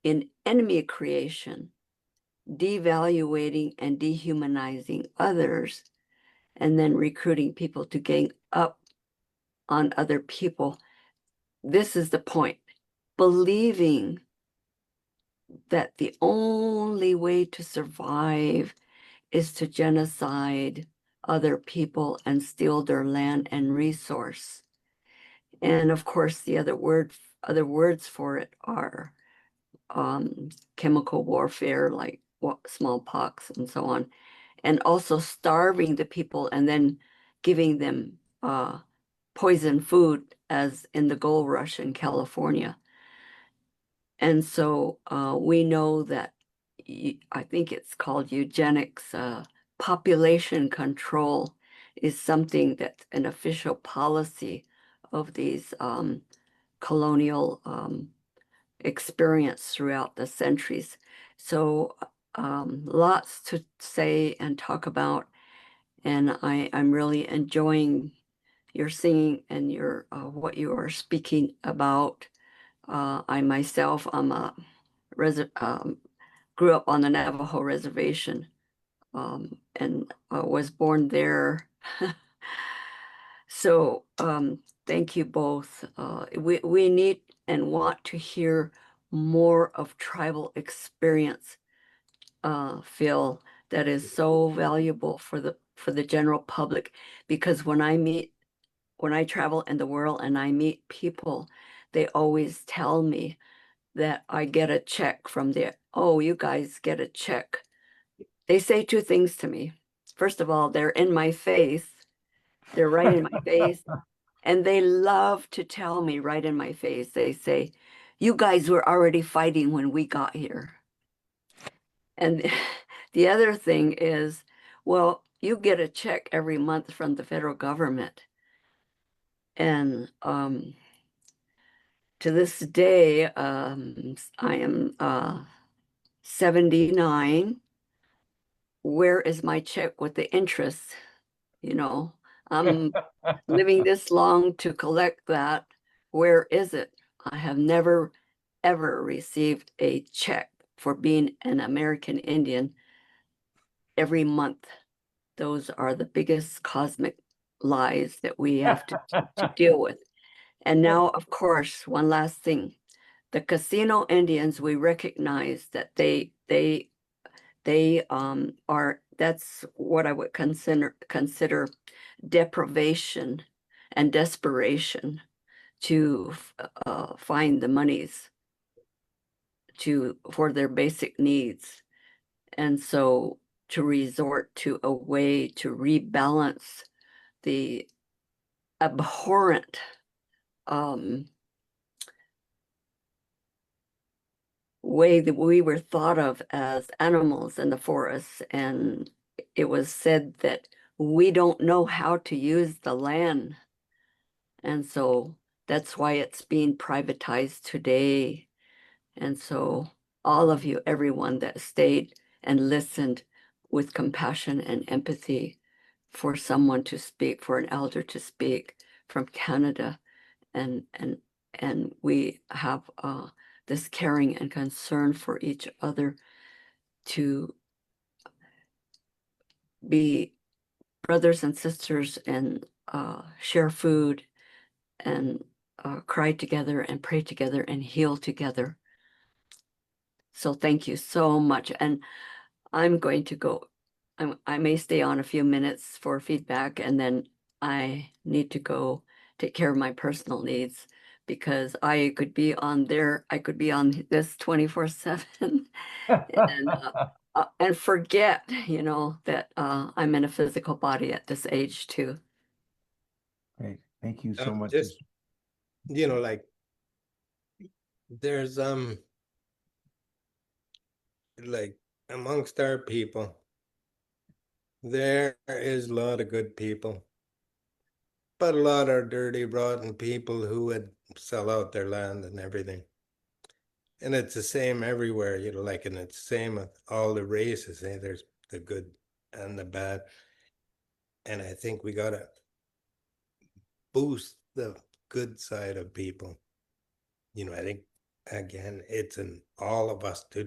in enemy creation, devaluating and dehumanizing others, and then recruiting people to gang up on other people. This is the point. Believing that the only way to survive is to genocide other people and steal their land and resource. And of course, the other words for it are chemical warfare, like smallpox and so on, and also starving the people and then giving them poison food, as in the gold rush in California. And so we know that, I think it's called eugenics, population control is something that's an official policy of these colonial experience throughout the centuries. So lots to say and talk about, and I'm really enjoying your singing and your what you are speaking about. I myself, grew up on the Navajo reservation, and was born there. So thank you both. We need and want to hear more of tribal experience, Phil, that is so valuable for the general public, because when I travel in the world and I meet people, they always tell me that I get a check from oh, you guys get a check. They say two things to me. First of all, they're in my face. They're right in my face. And they love to tell me right in my face. They say, you guys were already fighting when we got here. And the other thing is, well, you get a check every month from the federal government. And to this day, I am 79. Where is my check with the interest? You know, I'm living this long to collect that. Where is it? I have never, ever received a check for being an American Indian every month. Those are the biggest cosmic lies that we have to deal with. And now, of course, one last thing. The casino Indians, we recognize that they are, that's what I would consider deprivation and desperation to find the monies for their basic needs. And so to resort to a way to rebalance the abhorrent way that we were thought of as animals in the forests. And it was said that we don't know how to use the land. And so that's why it's being privatized today. And so all of you, everyone that stayed and listened with compassion and empathy for someone to speak, for an elder to speak from Canada. And we have this caring and concern for each other to be brothers and sisters and share food and cry together and pray together and heal together. So thank you so much. And I'm going to go. I may stay on a few minutes for feedback, and then I need to go take care of my personal needs, because I could be on there. I could be on this 24/7 and forget, that I'm in a physical body at this age too. Great. Thank you so much. Just, like there's like amongst our people, there is a lot of good people, but a lot of dirty, rotten people who would sell out their land and everything. And it's the same everywhere, and it's the same with all the races. There's the good and the bad. And I think we gotta boost the good side of people. I think, again, it's in all of us to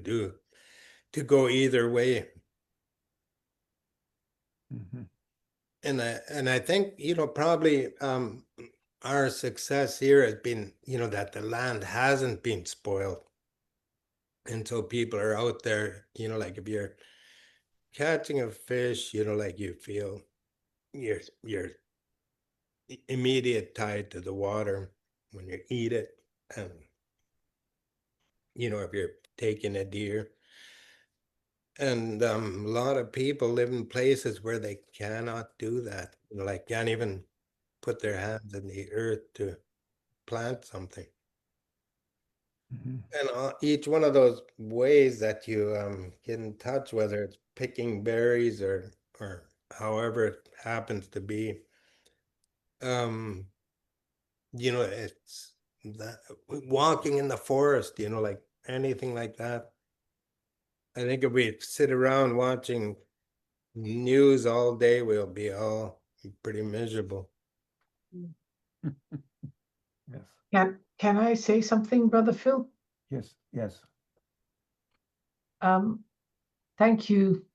go either way. Mhm. And I think, probably our success here has been, that the land hasn't been spoiled. And so people are out there, like if you're catching a fish, like you feel you're immediate tied to the water when you eat it. And, if you're taking a deer. And a lot of people live in places where they cannot do that, can't even put their hands in the earth to plant something. Mhm. And each one of those ways that you get in touch, whether it's picking berries or however it happens to be, it's that walking in the forest, like anything like that. I think if we sit around watching news all day, we'll be all pretty miserable. Yes. Can I say something, Brother Phil? Yes. Yes. Thank you.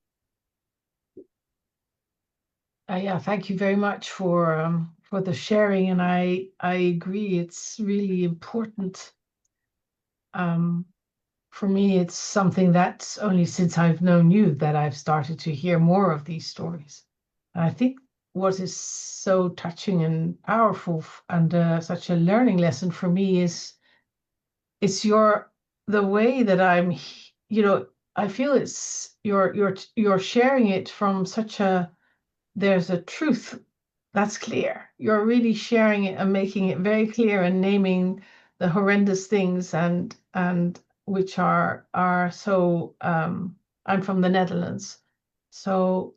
Yeah, thank you very much for the sharing, and I agree. It's really important. For me, it's something that's only since I've known you that I've started to hear more of these stories. And I think what is so touching and powerful and such a learning lesson for me is it's the way that I feel it's you're sharing it from such there's a truth that's clear. You're really sharing it and making it very clear and naming the horrendous things and which are so I'm from the Netherlands. So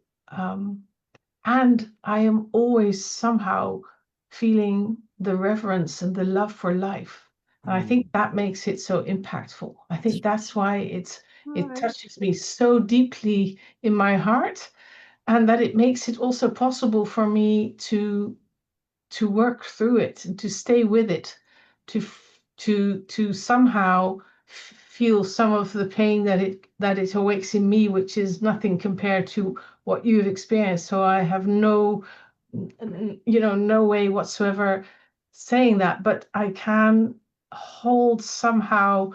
and I am always somehow feeling the reverence and the love for life. And I think that makes it so impactful. I think that's why it touches me so deeply in my heart, and that it makes it also possible for me to work through it and to stay with it, to somehow feel some of the pain that it awakes in me, which is nothing compared to what you've experienced. So I have no way whatsoever saying that, but I can hold somehow,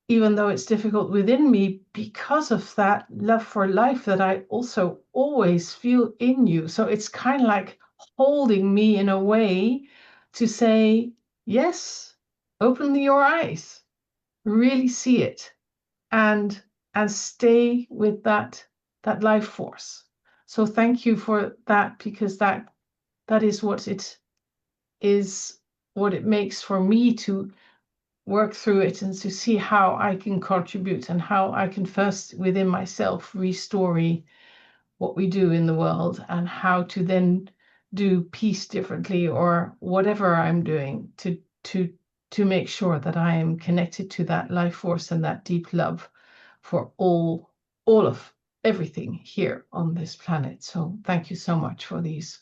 even though it's difficult within me, because of that love for life that I also always feel in you. So it's kind of like holding me in a way to say, yes, open your eyes, really see it, and stay with that life force. So thank you for that, because that is what it makes for me to work through it and to see how I can contribute and how I can first within myself restore what we do in the world, and how to then do peace differently or whatever I'm doing to make sure that I am connected to that life force and that deep love for all of everything here on this planet. So thank you so much for these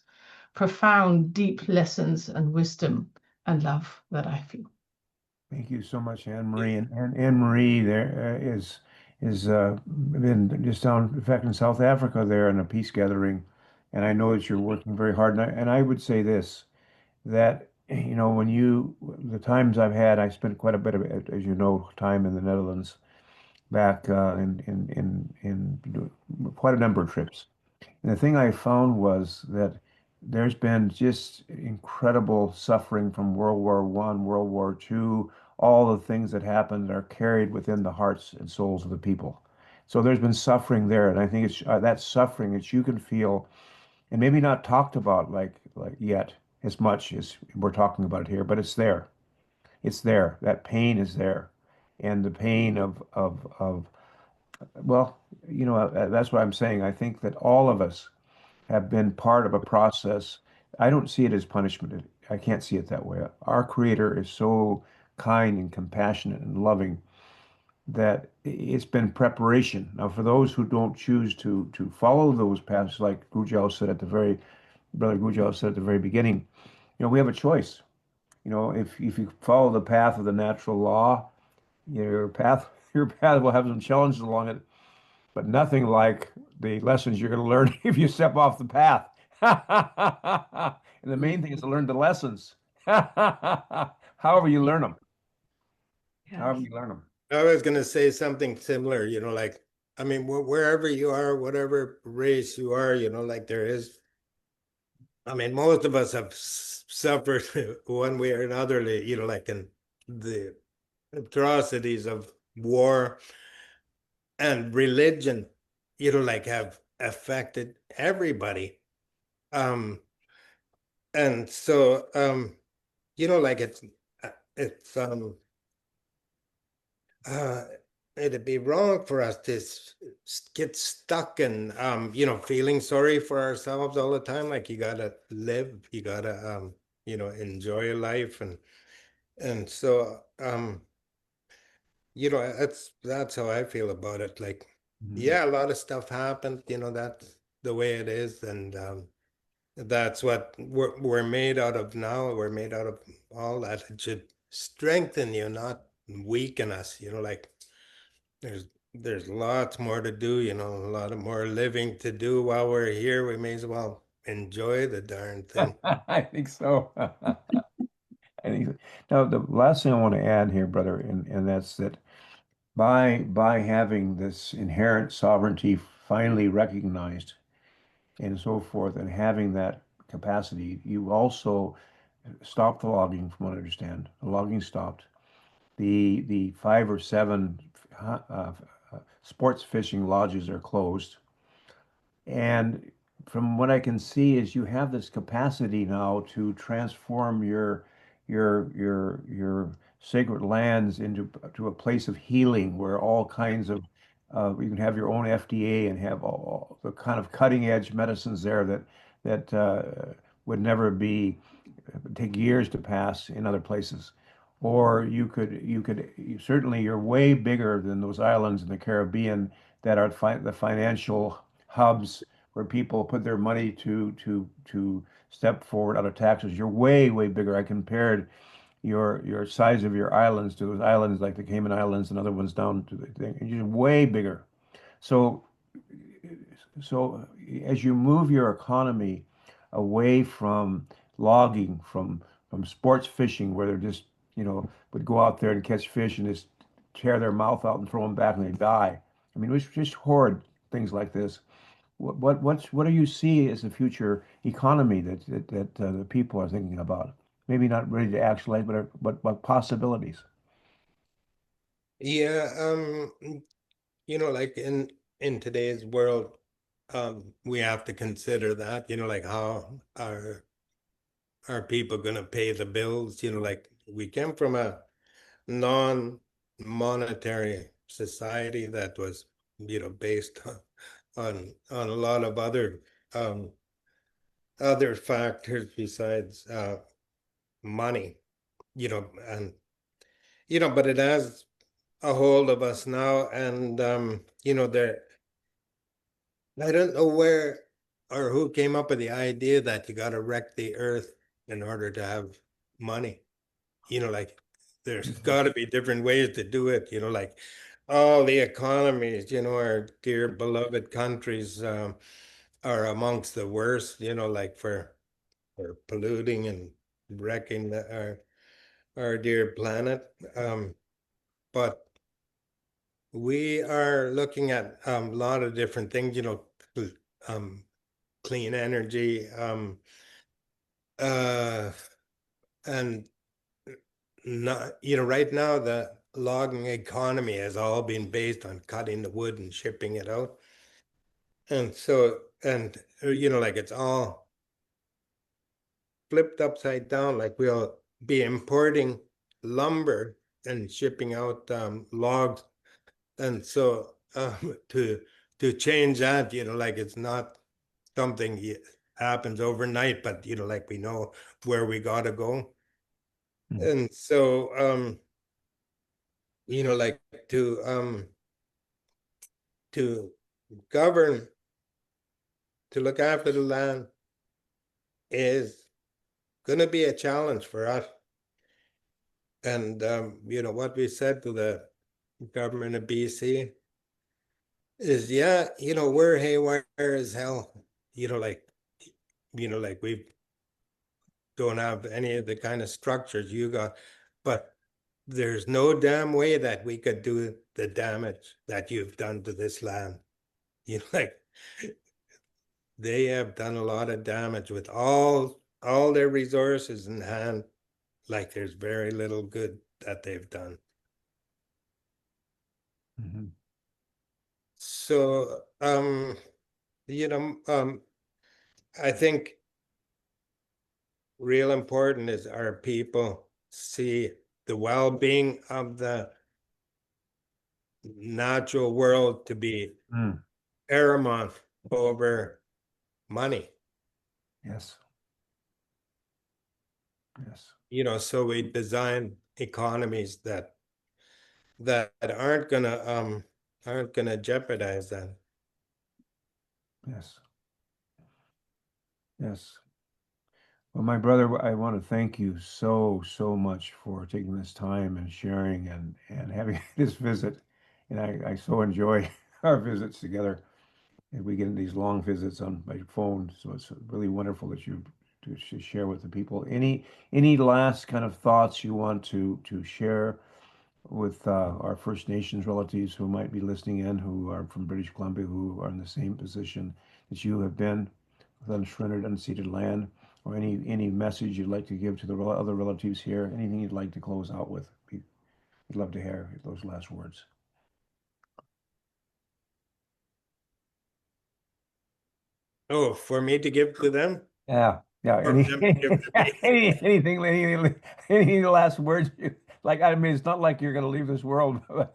profound, deep lessons and wisdom and love that I feel. Thank you so much, Anne Marie. And Anne Marie there is been just down, in fact, in South Africa there in a peace gathering, and I know that you're working very hard. And I would say this, that when the times I've had, I spent quite a bit of it, as you know, time in the Netherlands back in quite a number of trips. And the thing I found was that there's been just incredible suffering from World War I, World War II, all the things that happened are carried within the hearts and souls of the people. So there's been suffering there, and I think it's that suffering that you can feel, and maybe not talked about like yet as much as we're talking about it here, but it's there. It's there. That pain is there, and the pain of well, that's what I'm saying. I think that all of us have been part of a process. I don't see it as punishment. I can't see it that way. Our Creator is so kind and compassionate and loving that it's been preparation. Now, for those who don't choose to follow those paths, like Brother Guujaaw said at the very beginning, we have a choice. If you follow the path of the natural law, your path your path will have some challenges along it, but nothing like the lessons you're going to learn if you step off the path. And the main thing is to learn the lessons. However you learn them. However Yes. you learn them. I was going to say something similar, like, I mean, wherever you are, whatever race you are, like there is, I mean, most of us have suffered one way or another, like in the atrocities of war and religion, like have affected everybody. And so, like it's, uh, it'd be wrong for us to get stuck in, feeling sorry for ourselves all the time. Like you gotta live, you gotta, enjoy life, and so, that's how I feel about it. Like, yeah, a lot of stuff happened. That's the way it is, and that's what we're made out of now. We're made out of all that. It should strengthen you, not weaken us. Like there's lots more to do, a lot of more living to do while we're here. We may as well enjoy the darn thing. I think so. I think so. Now, the last thing I want to add here, brother, and that's that by having this inherent sovereignty finally recognized and so forth, and having that capacity, you also stopped the logging, from what I understand. The logging stopped. The 5 or 7 sports fishing lodges are closed. And from what I can see is you have this capacity now to transform your sacred lands into to a place of healing where all kinds of you can have your own FDA and have all the kind of cutting edge medicines there that would never be take years to pass in other places. Or certainly you're way bigger than those islands in the Caribbean that are the financial hubs where people put their money to step forward out of taxes. You're way bigger. I compared your size of your islands to those islands like the Cayman Islands and other ones down to the thing. And you're way bigger. So so as you move your economy away from logging, from sports fishing, where they're just, would go out there and catch fish and just tear their mouth out and throw them back and they die. I mean, it's just horrid things like this. What do you see as the future economy that the people are thinking about? Maybe not ready to actualize, but possibilities. Yeah, like in today's world, we have to consider that, like how are people gonna pay the bills? Like we came from a non-monetary society that was, based on a lot of other factors besides money, and but it has a hold of us now, and you know, I don't know where or who came up with the idea that you got to wreck the earth in order to have money. You know, like there's got to be different ways to do it. You know, like all the economies, you know, our dear beloved countries are amongst the worst. You know, like for polluting and wrecking our dear planet. But we are looking at a lot of different things. You know, um, clean energy, and not, you know, right now the logging economy has all been based on cutting the wood and shipping it out. And so, and you know, like it's all flipped upside down, like we'll be importing lumber and shipping out logs. And so to change that, you know, like it's not something happens overnight, but you know, like we know where we gotta go. And so you know, like to govern, to look after the land is gonna be a challenge for us. And you know, what we said to the government of BC is, yeah, you know, we're haywire as hell. You know, like we don't have any of the kind of structures you got, but there's no damn way that we could do the damage that you've done to this land. You know, like they have done a lot of damage with all their resources in hand. Like there's very little good that they've done. Mhm. So you know, I think real important is our people see the well-being of the natural world to be Mm. paramount over money. Yes. Yes. You know, so we design economies that aren't gonna jeopardize that. Yes. Yes. Well, my brother, I want to thank you so much for taking this time and sharing and having this visit. And I so enjoy our visits together. And we get these long visits on my phone, so it's really wonderful that you to share with the people. Any last kind of thoughts you want to share with our First Nations relatives who might be listening in, who are from British Columbia, who are in the same position that you have been with unshredded, unceded land, or any message you'd like to give to the other relatives here? Anything you'd like to close out with? We'd love to hear those last words. Oh, for me to give to them? Yeah, yeah. Or them to give to me? Any last words? Like, I mean, it's not like you're going to leave this world. No,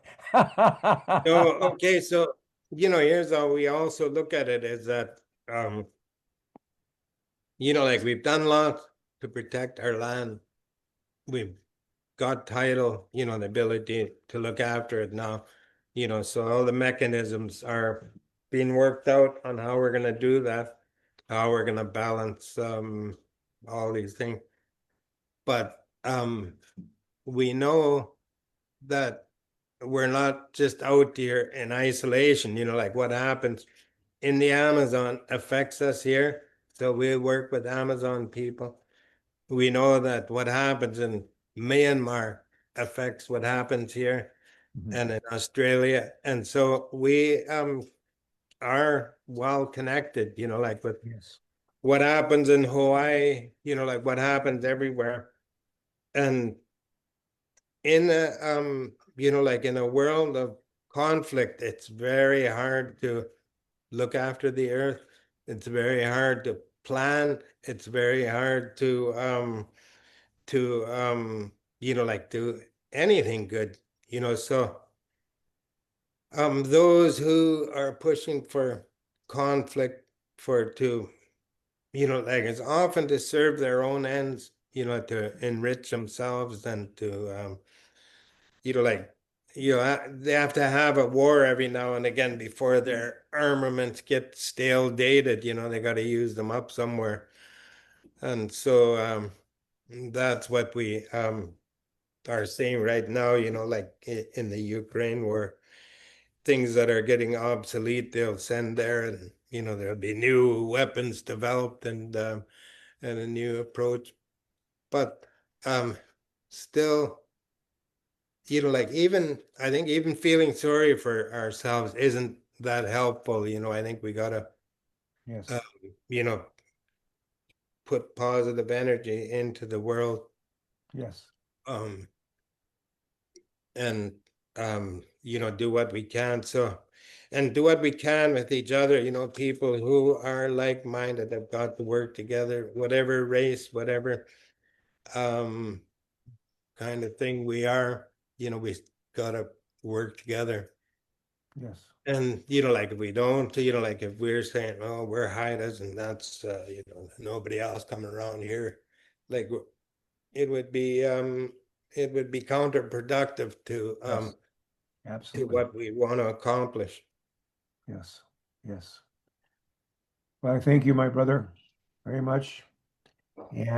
okay, so you know, here's how we also look at it is that you know, like we've done lots to protect our land. We've got title, you know, the ability to look after it now, you know, so all the mechanisms are being worked out on how we're gonna do that, how we're gonna balance all these things. But we know that we're not just out here in isolation, you know, like what happens in the Amazon affects us here. So we work with Amazon people. We know that what happens in Myanmar affects what happens here and in Australia. And so we are well connected, you know, like with Yes. what happens in Hawaii, you know, like what happens everywhere. And in a you know, like in a world of conflict, it's very hard to look after the earth. It's very hard to plan. It's very hard to you know, like do anything good, you know. So those who are pushing for conflict for to, you know, like it's often to serve their own ends, you know, to enrich themselves and to you know, like they have to have a war every now and again before their armaments get stale dated. They got to use them up somewhere. And so that's what we are seeing right now, like in the Ukraine, where things that are getting obsolete, they'll send there, and there'll be new weapons developed, and a new approach. But still, like I think even feeling sorry for ourselves isn't that helpful. I think we gotta Yes. you know put positive energy into the world, Yes. um and do what we can, and do what we can with each other. People who are like-minded have got to work together, whatever race, whatever um kind of thing we are. We gotta work together. Yes. And like if we don't, like if we're saying, oh, we're Haidas and that's nobody else coming around here, like it would be counterproductive to Yes. to Absolutely. what we want to accomplish. Yes. Yes. Well, I thank you, my brother, very much. And